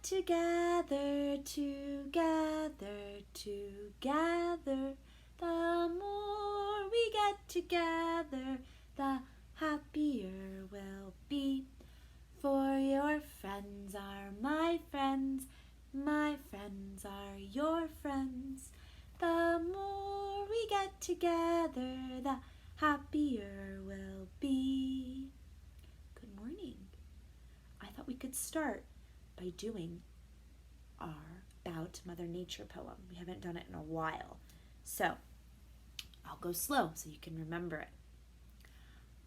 together, together, together. The more we get together, the happier we'll be. For your friends are my friends are your friends. The more we get together, the happier we'll be. Good morning. I thought we could start by doing our Bow to Mother Nature poem. We haven't done it in a while. So I'll go slow so you can remember it.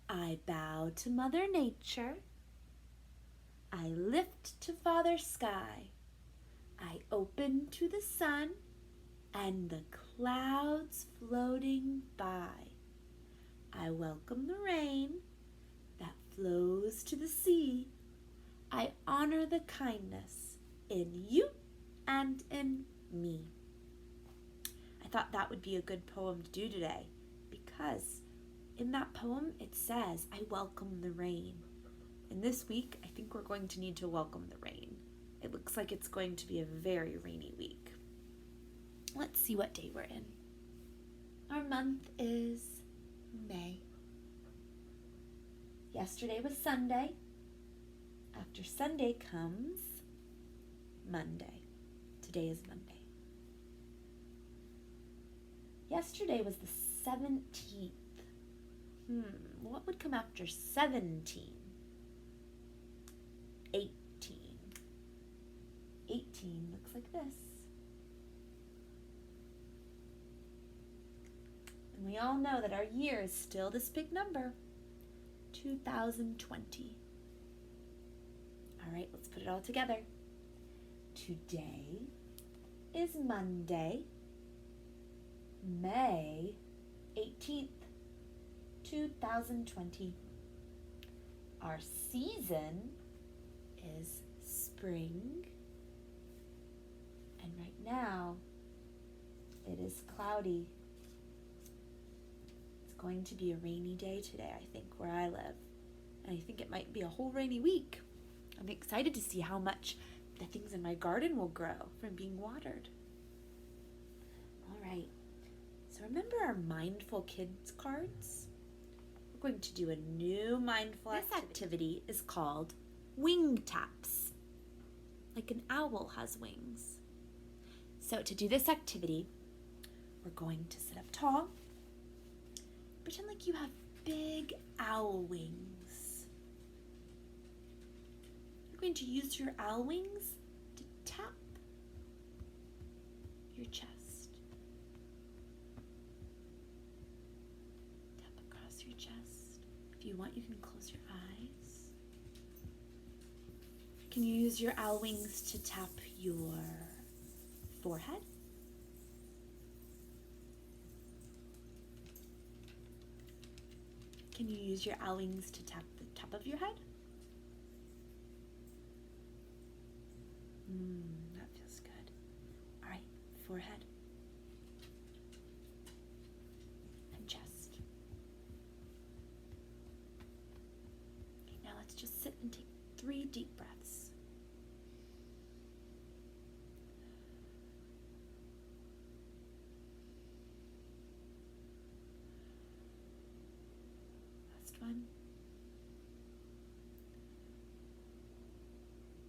I bow to Mother Nature. I lift to Father Sky. I open to the sun and the clouds floating by. I welcome the rain that flows to the sea. I honor the kindness in you and in me. I thought that would be a good poem to do today because in that poem it says, I welcome the rain. And this week, I think we're going to need to welcome the rain. It looks like it's going to be a very rainy week. Let's see what day we're in. Our month is May. Yesterday was Sunday. After Sunday comes Monday. Today is Monday. Yesterday was the 17th. What would come after 17? 18. 18 looks like this. And we all know that our year is still this big number, 2020. All right, let's put it all together. Today is Monday, May 18th, 2020. Our season is spring, and right now it is cloudy. It's going to be a rainy day today, I think, where I live, and I think it might be a whole rainy week. I'm excited to see how much the things in my garden will grow from being watered. All right, so remember our Mindful Kids cards? We're going to do a new mindful activity. This activity is called wing taps, like an owl has wings. So to do this activity, we're going to sit up tall. Pretend like you have big owl wings. You're going to use your owl wings to tap your chest. Tap across your chest. If you want, you can close your eyes. Can you use your owl wings to tap your forehead? Can you use your owl wings to tap the top of your head? That feels good. All right, forehead and chest. Okay, now let's just sit and take 3 deep breaths. One.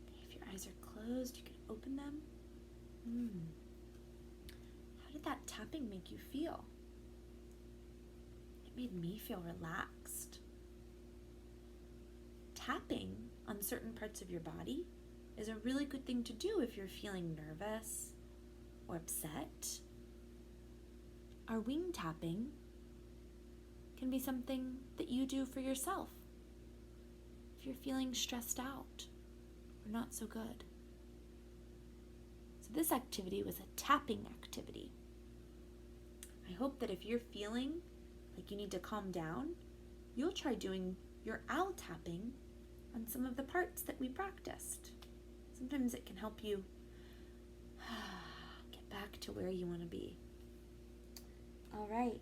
Okay, if your eyes are closed, you can open them. How did that tapping make you feel? It made me feel relaxed. Tapping on certain parts of your body is a really good thing to do if you're feeling nervous or upset. Our wing tapping can be something that you do for yourself if you're feeling stressed out or not so good. So this activity was a tapping activity. I hope that if you're feeling like you need to calm down, you'll try doing your owl tapping on some of the parts that we practiced. Sometimes it can help you get back to where you want to be. All right.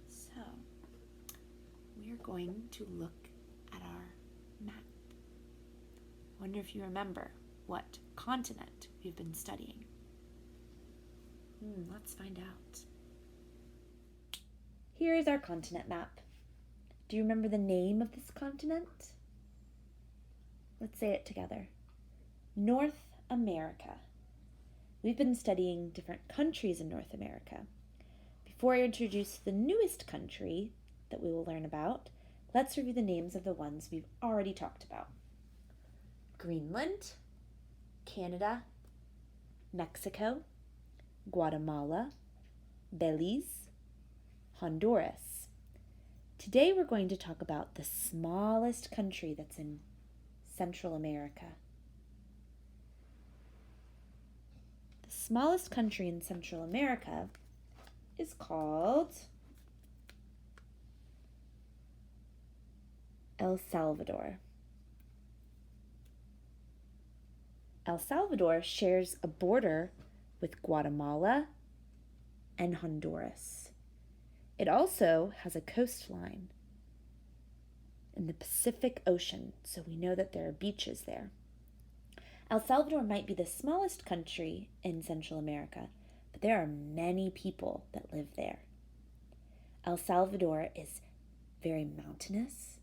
So, we're going to look at our map. Wonder if you remember what continent we've been studying. Let's find out. Here is our continent map. Do you remember the name of this continent? Let's say it together. North America. We've been studying different countries in North America. Before I introduce the newest country that we will learn about, let's review the names of the ones we've already talked about. Greenland, Canada, Mexico, Guatemala, Belize, Honduras. Today we're going to talk about the smallest country that's in Central America. The smallest country in Central America is called El Salvador. El Salvador shares a border with Guatemala and Honduras. It also has a coastline in the Pacific Ocean, so we know that there are beaches there. El Salvador might be the smallest country in Central America, but there are many people that live there. El Salvador is very mountainous,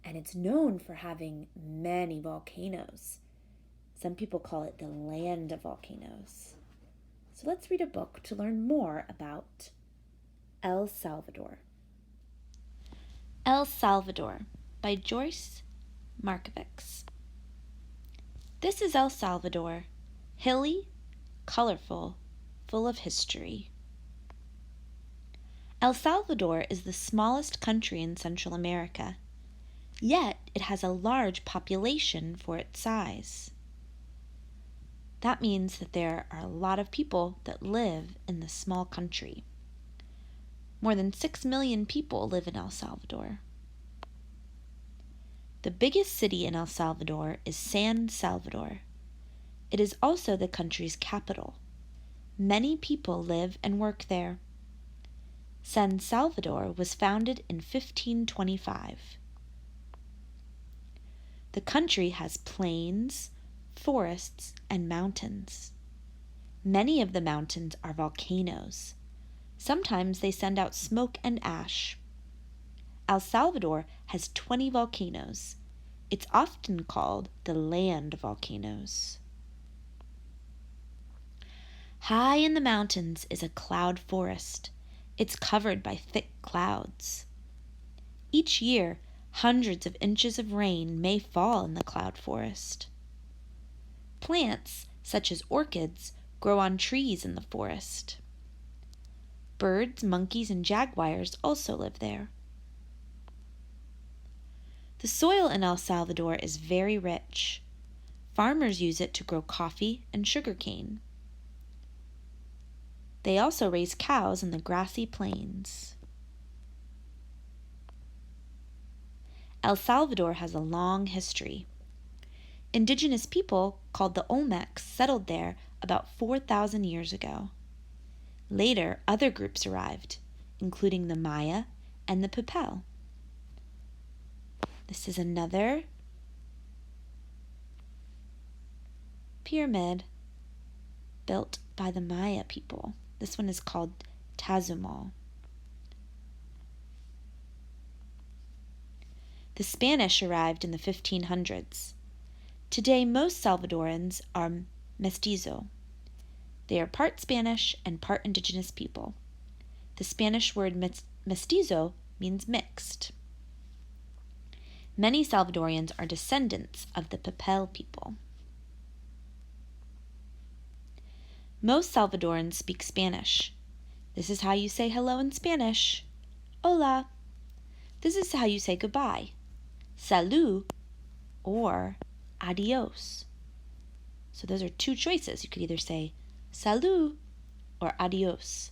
and it's known for having many volcanoes. Some people call it the land of volcanoes. So let's read a book to learn more about El Salvador. El Salvador by Joyce Markovics. This is El Salvador, hilly, colorful, full of history. El Salvador is the smallest country in Central America, yet it has a large population for its size. That means that there are a lot of people that live in this small country. More than 6 million people live in El Salvador. The biggest city in El Salvador is San Salvador. It is also the country's capital. Many people live and work there. San Salvador was founded in 1525. The country has plains, forests, and mountains. Many of the mountains are volcanoes. Sometimes they send out smoke and ash. El Salvador has 20 volcanoes. It's often called the land of volcanoes. High in the mountains is a cloud forest. It's covered by thick clouds. Each year, hundreds of inches of rain may fall in the cloud forest. Plants, such as orchids, grow on trees in the forest. Birds, monkeys, and jaguars also live there. The soil in El Salvador is very rich. Farmers use it to grow coffee and sugarcane. They also raise cows in the grassy plains. El Salvador has a long history. Indigenous people called the Olmecs settled there about 4,000 years ago. Later, other groups arrived, including the Maya and the Pipel. This is another pyramid built by the Maya people. This one is called Tazumal. The Spanish arrived in the 1500s. Today, most Salvadorans are mestizo. They are part Spanish and part indigenous people. The Spanish word mestizo means mixed. Many Salvadorians are descendants of the Pipel people. Most Salvadorans speak Spanish. This is how you say hello in Spanish. Hola. This is how you say goodbye. Salud or adios. So those are two choices. You could either say salud or adios.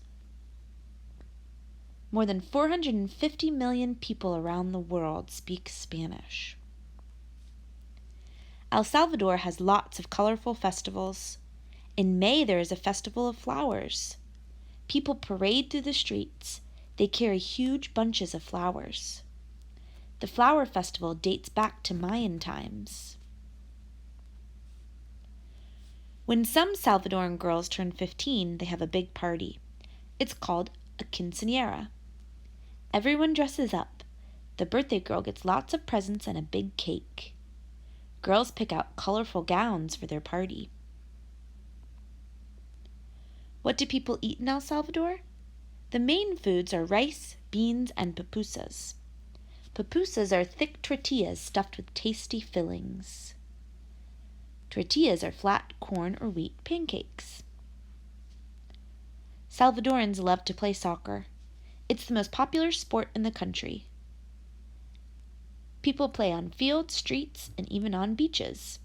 More than 450 million people around the world speak Spanish. El Salvador has lots of colorful festivals. In May, there is a festival of flowers. People parade through the streets. They carry huge bunches of flowers. The flower festival dates back to Mayan times. When some Salvadoran girls turn 15, they have a big party. It's called a quinceañera. Everyone dresses up. The birthday girl gets lots of presents and a big cake. Girls pick out colorful gowns for their party. What do people eat in El Salvador? The main foods are rice, beans, and pupusas. Pupusas are thick tortillas stuffed with tasty fillings. Tortillas are flat corn or wheat pancakes. Salvadorans love to play soccer. It's the most popular sport in the country. People play on fields, streets, and even on beaches.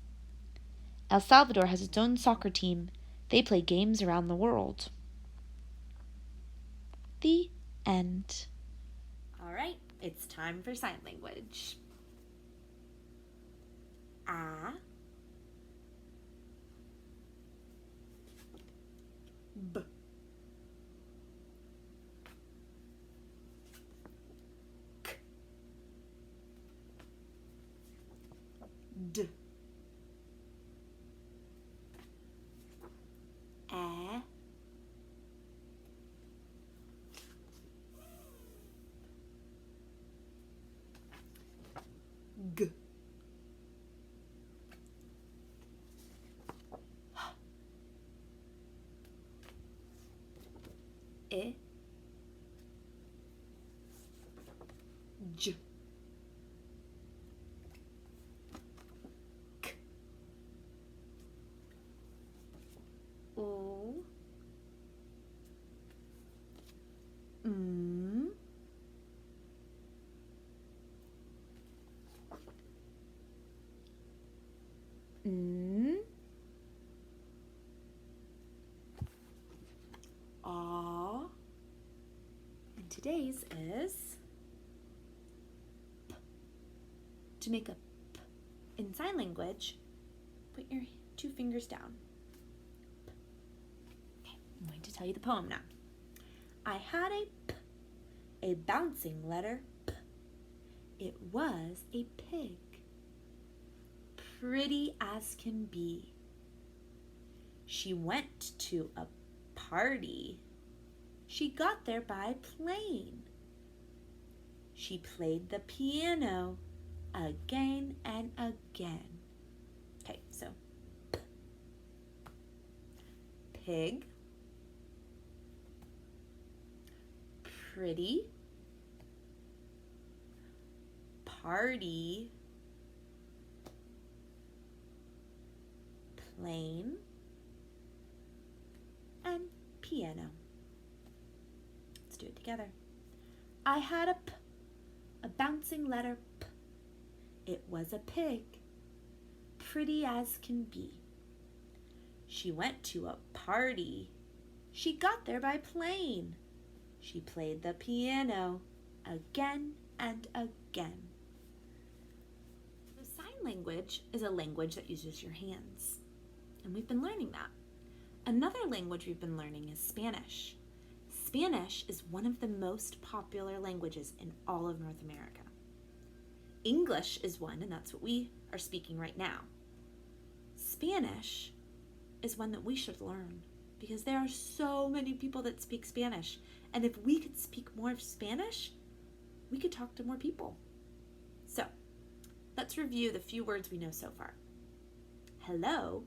El Salvador has its own soccer team. They play games around the world. The end. All right, it's time for sign language. A, B, K, D, E, G, E, J, K, O, M, N, A, and today's is P. To make a P in sign language, put your 2 fingers down. P. Okay, I'm going to tell you the poem now. I had a P, a bouncing letter P. It was a pig, pretty as can be. She went to a party. She got there by plane. She played the piano again and again. Okay, so P. Pig, pretty, party, plane, and piano. Let's do it together. I had a P, a bouncing letter P. It was a pig, pretty as can be. She went to a party. She got there by plane. She played the piano again and again. So sign language is a language that uses your hands, and we've been learning that. Another language we've been learning is Spanish. Spanish is one of the most popular languages in all of North America. English is one, and that's what we are speaking right now. Spanish is one that we should learn because there are so many people that speak Spanish. And if we could speak more of Spanish, we could talk to more people. So, let's review the few words we know so far. Hello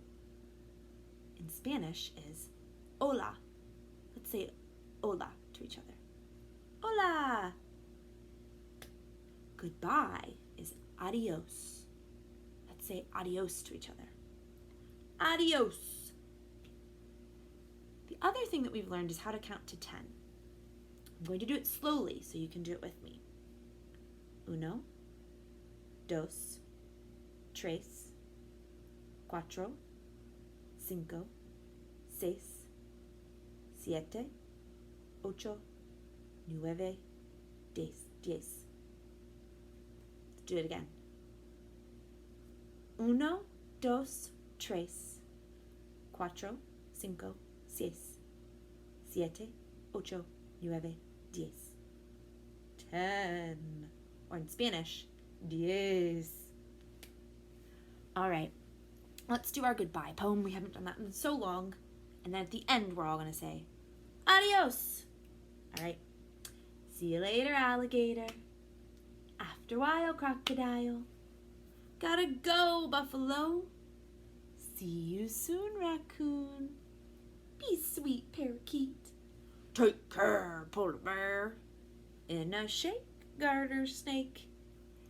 in Spanish is hola. Let's say hola to each other. Hola. Goodbye is adios. Let's say adios to each other. Adios. The other thing that we've learned is how to count to 10. I'm going to do it slowly so you can do it with me. Uno, dos, tres, cuatro, cinco, seis, siete, ocho, nueve, diez. Let's do it again. Uno, dos, tres, cuatro, cinco, seis, siete, ocho, nueve, 10. 10. Or in Spanish, 10. All right, Let's do our goodbye poem. We haven't done that in so long. And then at the end, we're all going to say, adios. All right. See you later, alligator. After a while, crocodile. Gotta go, buffalo. See you soon, raccoon. Be sweet, parakeet. Take care, polar bear. In a shake, garter snake.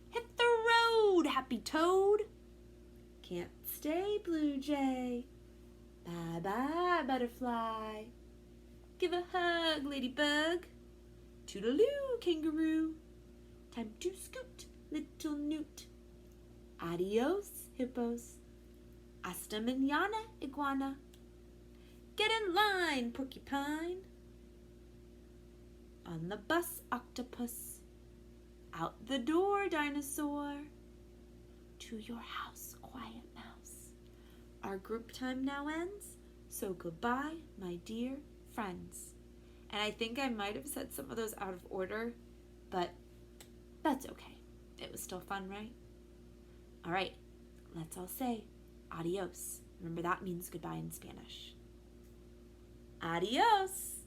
Hit the road, happy toad. Can't stay, blue jay. Bye-bye, butterfly. Give a hug, ladybug. Toodaloo, kangaroo. Time to scoot, little newt. Adios, hippos. Hasta mañana, iguana. Get in line, porcupine. On the bus, octopus. Out the door, dinosaur. To your house, quiet mouse. Our group time now ends, so goodbye, my dear friends. And I think I might have said some of those out of order, but that's okay. It was still fun, right? All right, let's all say adios. Remember, that means goodbye in Spanish. Adios.